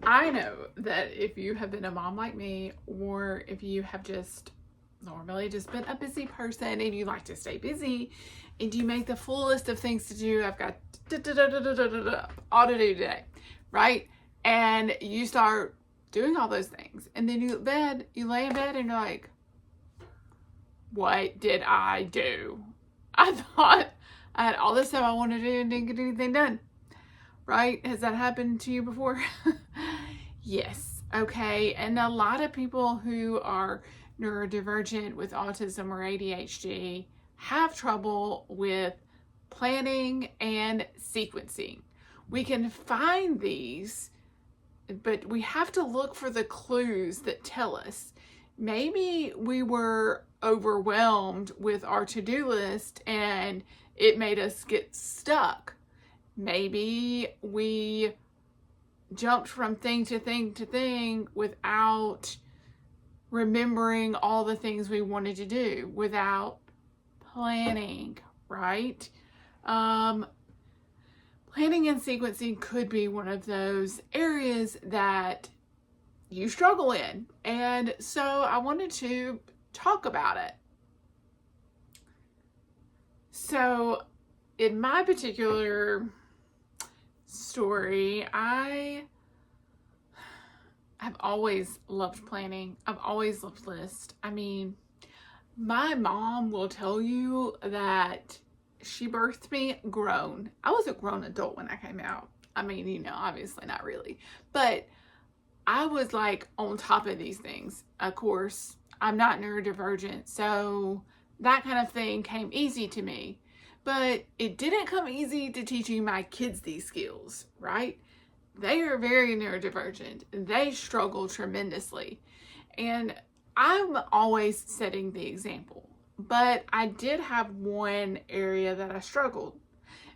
I know that if you have been a mom like me, or if you have just normally just been a busy person and you like to stay busy and you make the full list of things to do, I've got all to do today, right? And you start doing all those things, and then you lay in bed and you're like, what did I do? I thought I had all this stuff I wanted to do and didn't get anything done. Right? Has that happened to you before? Yes. Okay. And a lot of people who are neurodivergent with autism or ADHD have trouble with planning and sequencing. We can find these, but we have to look for the clues that tell us. Maybe we were overwhelmed with our to-do list and it made us get stuck. Maybe we jumped from thing to thing to thing without remembering all the things we wanted to do, without planning, right? Planning and sequencing could be one of those areas that you struggle in. And so I wanted to talk about it. So in my particular story, I've always loved planning. I've always loved lists. I mean, my mom will tell you that she birthed me grown. I was a grown adult when I came out. I mean, obviously not really, but I was like on top of these things. Of course, I'm not neurodivergent, so that kind of thing came easy to me. But it didn't come easy to teaching my kids these skills, right? They are very neurodivergent. They struggle tremendously. And I'm always setting the example. But I did have one area that I struggled.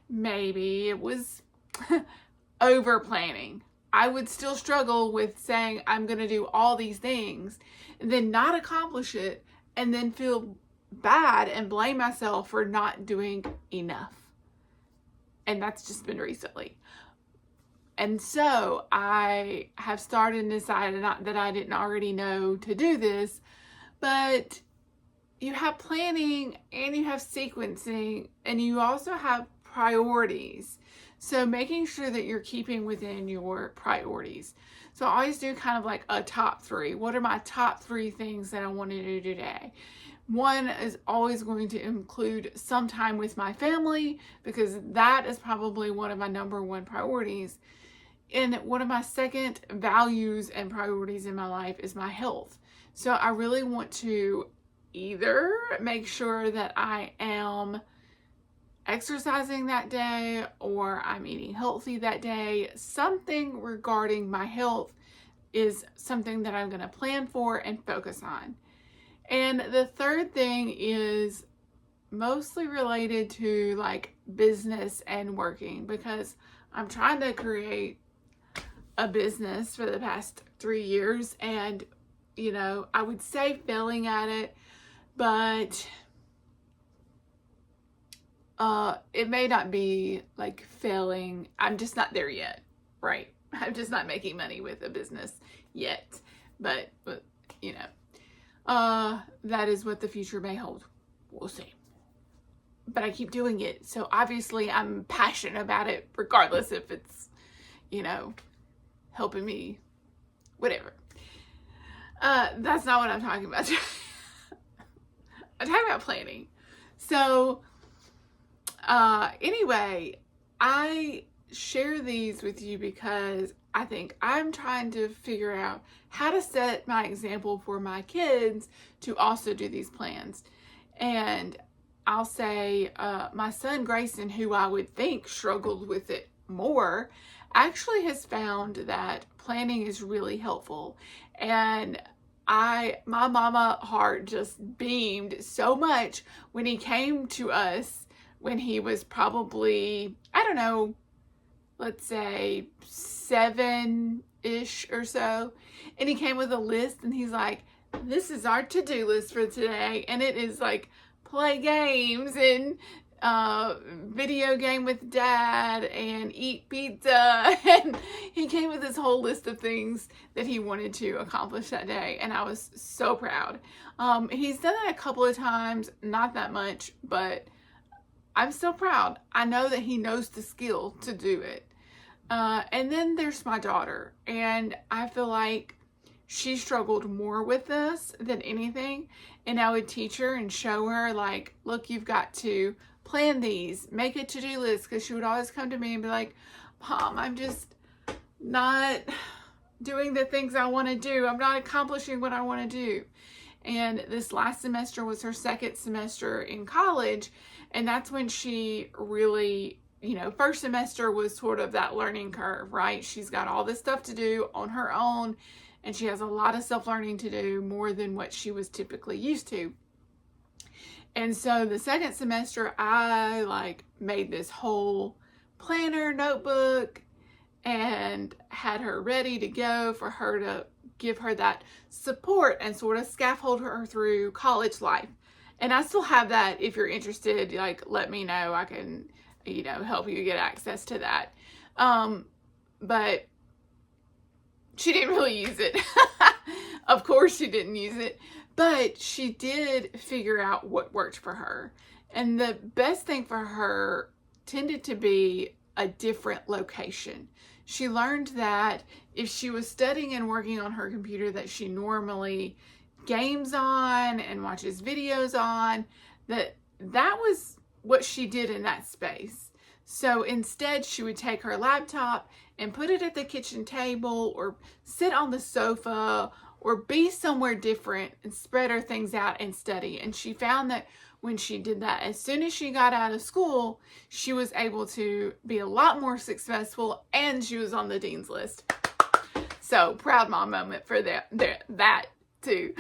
Maybe it was over planning. I would still struggle with saying I'm going to do all these things and then not accomplish it and then feel bad and blame myself for not doing enough. And that's just been recently. And so I have started and decided, not that I didn't already know to do this, but you have planning and you have sequencing and you also have priorities. So making sure that you're keeping within your priorities. So I always do kind of like a top 3. What are my top 3 things that I want to do today? One is always going to include some time with my family, because that is probably one of my number 1 priorities. And one of my second values and priorities in my life is my health. So I really want to either make sure that I am exercising that day or I'm eating healthy that day. Something regarding my health is something that I'm going to plan for and focus on. And the third thing is mostly related to like business and working, because I'm trying to create a business for the past 3 years, and I would say failing at it, but it may not be like failing. I'm just not there yet, right? I'm just not making money with a business yet, but that is what the future may hold. We'll see. But I keep doing it, so obviously I'm passionate about it, regardless if it's, helping me, whatever. That's not what I'm talking about. I'm talking about planning. So, anyway, I share these with you because I think I'm trying to figure out how to set my example for my kids to also do these plans. And I'll say my son Grayson, who I would think struggled with it more, actually has found that planning is really helpful. And my mama heart just beamed so much when he came to us when he was probably, I don't know, let's say 7-ish or so. And he came with a list and he's like, this is our to-do list for today. And it is like play games and video game with dad and eat pizza. And he came with this whole list of things that he wanted to accomplish that day, and I was so proud. He's done that a couple of times, not that much, but I'm still proud. I know that he knows the skill to do it. And then there's my daughter, and I feel like she struggled more with this than anything. And I would teach her and show her, like, look, you've got to plan these, make a to-do list, because she would always come to me and be like, Mom, I'm just not doing the things I want to do. I'm not accomplishing what I want to do. And this last semester was her second semester in college, and that's when she really, first semester was sort of that learning curve, right? She's got all this stuff to do on her own, and she has a lot of self-learning to do, more than what she was typically used to. And so the second semester, I made this whole planner notebook and had her ready to go for her to give her that support and sort of scaffold her through college life. And I still have that. If you're interested, let me know. I can, help you get access to that. But she didn't really use it. Of course she didn't use it, but she did figure out what worked for her. And the best thing for her tended to be a different location. She learned that if she was studying and working on her computer that she normally games on and watches videos on, that was what she did in that space. So instead, she would take her laptop and put it at the kitchen table, or sit on the sofa, or be somewhere different and spread her things out and study. And she found that when she did that, as soon as she got out of school, she was able to be a lot more successful, and she was on the dean's list. So proud mom moment for that too.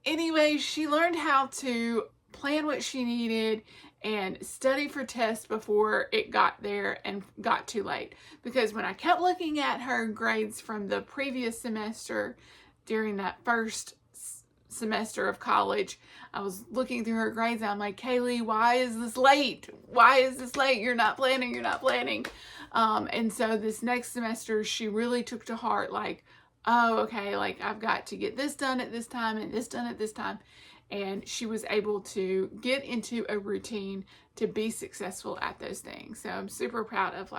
Anyway, she learned how to plan what she needed and study for tests before it got there and got too late. Because when I kept looking at her grades from the previous semester during that first semester of college, I was looking through her grades and I'm like, Kaylee, why is this late? Why is this late? You're not planning. And so this next semester, she really took to heart, oh, okay, I've got to get this done at this time and this done at this time. And she was able to get into a routine to be successful at those things. So I'm super proud of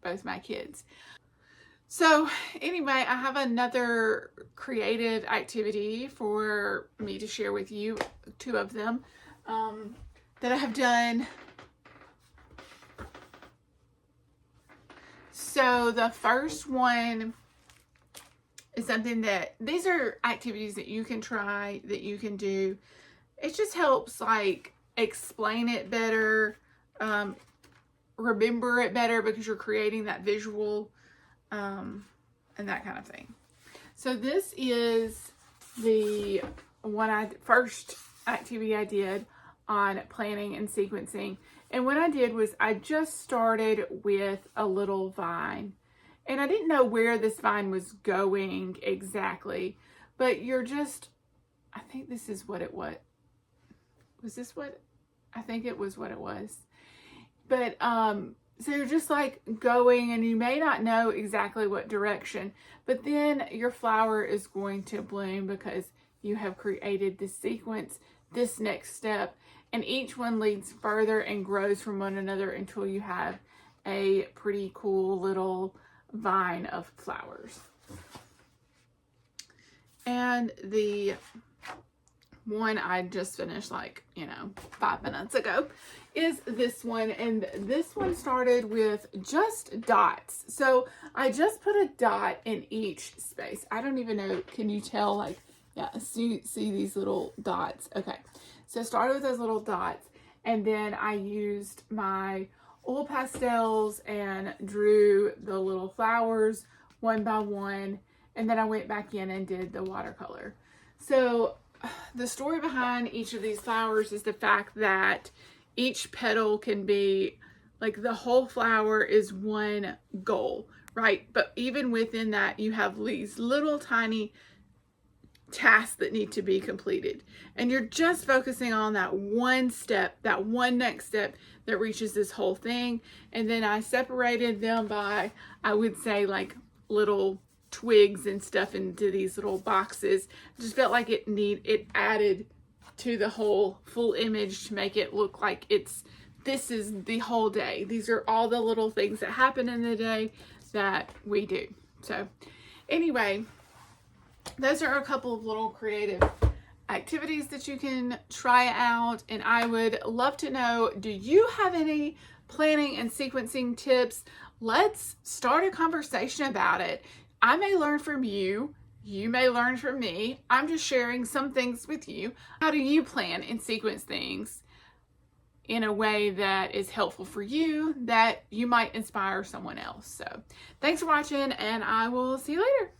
both my kids. So anyway, I have another creative activity for me to share with you, 2 of them, that I have done. So the first one is something that, these are activities that you can try, that you can do. It just helps explain it better, remember it better, because you're creating that visual, and that kind of thing. So this is the first activity I did on planning and sequencing. And what I did was I just started with a little vine. And I didn't know where this vine was going exactly, but I think this is what it was. Was this what? I think it was what it was. But, so you're just going, and you may not know exactly what direction, but then your flower is going to bloom because you have created this sequence, this next step, and each one leads further and grows from one another until you have a pretty cool little vine of flowers. And the one I just finished 5 minutes ago is this one, and this one started with just dots. So I just put a dot in each space. I don't even know, can you tell? See these little dots? Okay, so I started with those little dots, and then I used my oil pastels and drew the little flowers one by one, and then I went back in and did the watercolor. So the story behind each of these flowers is the fact that each petal can be the whole flower is one goal, right? But even within that, you have these little tiny tasks that need to be completed. And you're just focusing on that one step, that one next step that reaches this whole thing. And then I separated them by, I would say, like little twigs and stuff into these little boxes. Just felt like it added to the whole full image to make it look like this is the whole day. These are all the little things that happen in the day that we do. So anyway, those are a couple of little creative activities that you can try out. And I would love to know, do you have any planning and sequencing tips? Let's start a conversation about it. I may learn from you. You may learn from me. I'm just sharing some things with you. How do you plan and sequence things in a way that is helpful for you, that you might inspire someone else? So thanks for watching, and I will see you later.